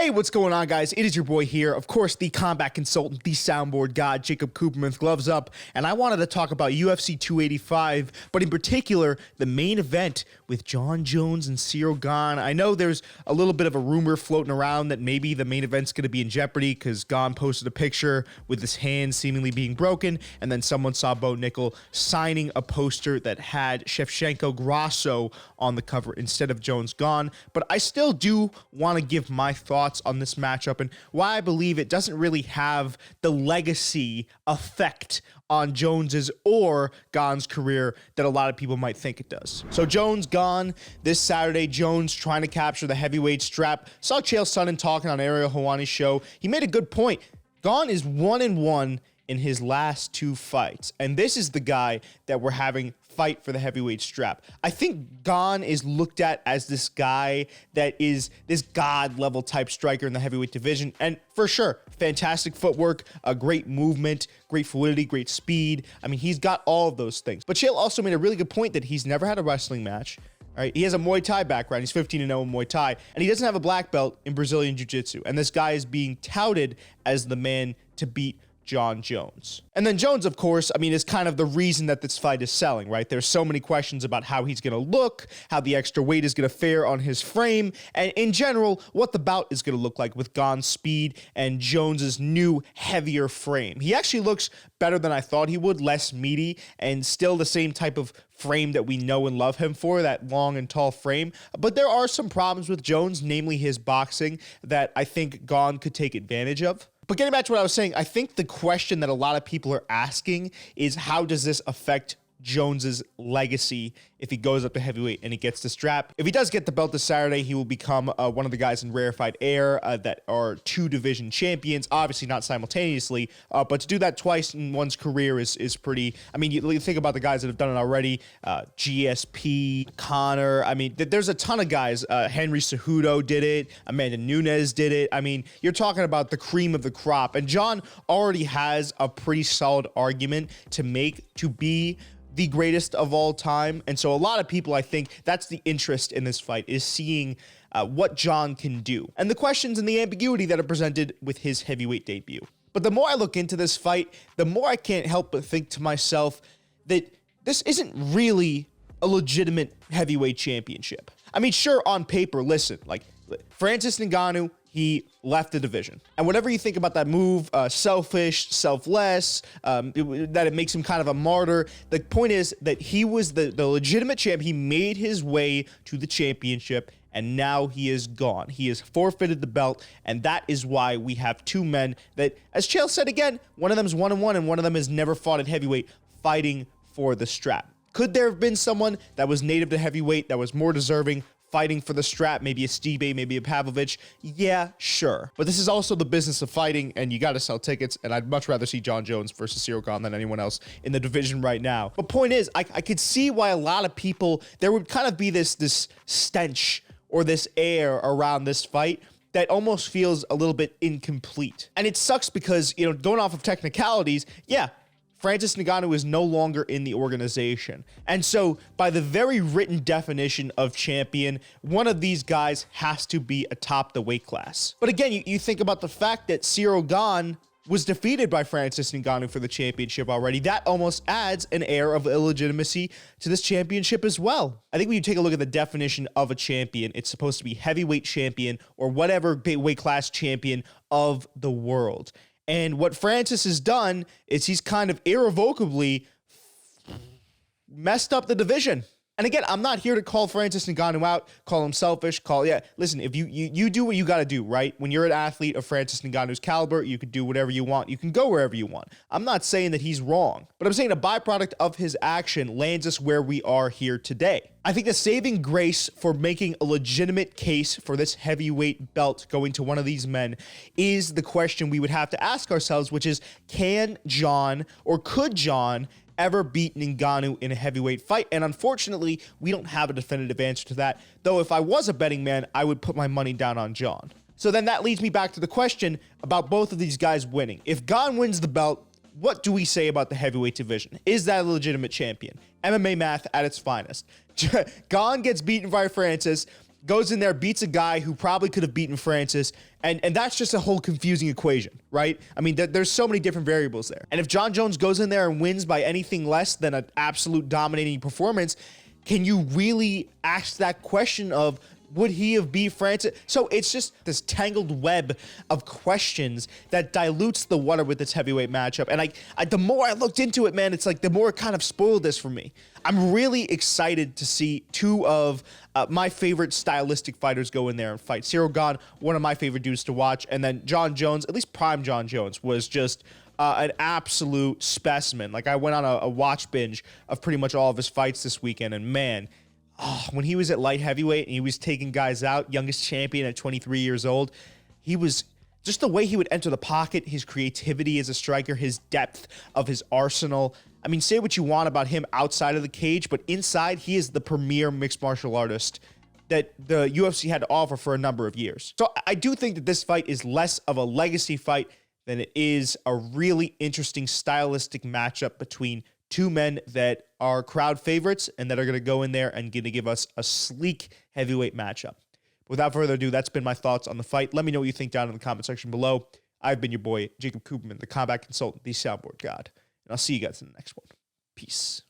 Hey, what's going on, guys? It is your boy here, of course, the combat consultant, the soundboard god, Jacob Cooperman, gloves up, and I wanted to talk about UFC 285, but in particular, the main event with Jon Jones and Ciryl Gane. I know there's a little bit of a rumor floating around that maybe the main event's going to be in jeopardy because Gane posted a picture with his hand seemingly being broken, and then someone saw Bo Nickel signing a poster that had Shevchenko Grasso on the cover instead of Jones Gane, but I still do want to give my thoughts on this matchup and why I believe it doesn't really have the legacy effect on Jones's or Gane's career that a lot of people might think it does. So Jones Gane this Saturday. Jones trying to capture the heavyweight strap. Saw Chael Sonnen talking on Ariel Helwani's show. He made a good point. Gane is 1-1 in his last two fights, and this is the guy that we're having fight for the heavyweight strap. I think Gane is looked at as this guy that is this god level type striker in the heavyweight division, and for sure, fantastic footwork, a great movement, great fluidity, great speed. I mean, he's got all of those things. But Chael also made a really good point that he's never had a wrestling match. All right, he has a Muay Thai background. He's 15-0 in Muay Thai, and he doesn't have a black belt in Brazilian Jiu-Jitsu. And this guy is being touted as the man to beat Jon Jones. And then Jones, of course, I mean, is kind of the reason that this fight is selling, right? There's so many questions about how he's going to look, how the extra weight is going to fare on his frame, and in general, what the bout is going to look like with Gane's speed and Jones's new, heavier frame. He actually looks better than I thought he would, less meaty, and still the same type of frame that we know and love him for, that long and tall frame. But there are some problems with Jones, namely his boxing, that I think Gane could take advantage of. But getting back to what I was saying, I think the question that a lot of people are asking is how does this affect Jones's legacy if he goes up to heavyweight and he gets the strap? If he does get the belt this Saturday, he will become one of the guys in rarefied air that are two division champions, obviously not simultaneously, but to do that twice in one's career is pretty. I mean, you think about the guys that have done it already, GSP, Connor. I mean, there's a ton of guys. Henry Cejudo did it. Amanda Nunes did it. I mean, you're talking about the cream of the crop, and Jon already has a pretty solid argument to make to be the greatest of all time. And so a lot of people, I think that's the interest in this fight, is seeing what Jon can do and the questions and the ambiguity that are presented with his heavyweight debut. But the more I look into this fight, the more I can't help but think to myself that this isn't really a legitimate heavyweight championship. I mean, sure, on paper, listen, like Francis Ngannou, he left the division. And whatever you think about that move, selfish, selfless, that it makes him kind of a martyr, the point is that he was the legitimate champ. He made his way to the championship, and now he is gone. He has forfeited the belt, and that is why we have two men that, as Chael said again, one of them is 1-1, and one of them has never fought at heavyweight, fighting for the strap. Could there have been someone that was native to heavyweight that was more deserving, fighting for the strap, maybe a Stipe, maybe a Pavlovich? Yeah, sure. But this is also the business of fighting, and you got to sell tickets, and I'd much rather see Jon Jones versus Ciryl Gane than anyone else in the division right now. But point is, I could see why a lot of people, there would kind of be this stench or this air around this fight that almost feels a little bit incomplete. And it sucks because, you know, going off of technicalities, yeah, Francis Ngannou is no longer in the organization. And so, by the very written definition of champion, one of these guys has to be atop the weight class. But again, you think about the fact that Ciryl Gane was defeated by Francis Ngannou for the championship already. That almost adds an air of illegitimacy to this championship as well. I think when you take a look at the definition of a champion, it's supposed to be heavyweight champion or whatever weight class champion of the world. And what Francis has done is he's kind of irrevocably messed up the division. And again, I'm not here to call Francis Ngannou out, call him selfish, listen, if you do what you got to do, right? When you're an athlete of Francis Ngannou's caliber, you can do whatever you want. You can go wherever you want. I'm not saying that he's wrong, but I'm saying a byproduct of his action lands us where we are here today. I think the saving grace for making a legitimate case for this heavyweight belt going to one of these men is the question we would have to ask ourselves, which is, can Jon or could Jon ever beat Ngannou in a heavyweight fight? And unfortunately, we don't have a definitive answer to that. Though if I was a betting man, I would put my money down on Jon. So then that leads me back to the question about both of these guys winning. If Gane wins the belt, what do we say about the heavyweight division? Is that a legitimate champion? MMA math at its finest. Gane gets beaten by Francis. goes in there, beats a guy who probably could have beaten Francis, and that's just a whole confusing equation, right? I mean, there's so many different variables there. And if John Jones goes in there and wins by anything less than an absolute dominating performance, can you really ask that question of, would he have beat Francis? So it's just this tangled web of questions that dilutes the water with this heavyweight matchup. And the more I looked into it, man, it's like the more it kind of spoiled this for me. I'm really excited to see two of my favorite stylistic fighters go in there and fight. Cyril Gane, one of my favorite dudes to watch. And then John Jones, at least prime John Jones, was just an absolute specimen. Like, I went on a watch binge of pretty much all of his fights this weekend. And man, when he was at light heavyweight and he was taking guys out, youngest champion at 23 years old, he was just the way he would enter the pocket, his creativity as a striker, his depth of his arsenal. I mean, say what you want about him outside of the cage, but inside, he is the premier mixed martial artist that the UFC had to offer for a number of years. So I do think that this fight is less of a legacy fight than it is a really interesting stylistic matchup between two men that are crowd favorites and that are going to go in there and going to give us a sleek heavyweight matchup. Without further ado, that's been my thoughts on the fight. Let me know what you think down in the comment section below. I've been your boy, Jacob Cooperman, the combat consultant, the soundboard god, and I'll see you guys in the next one. Peace.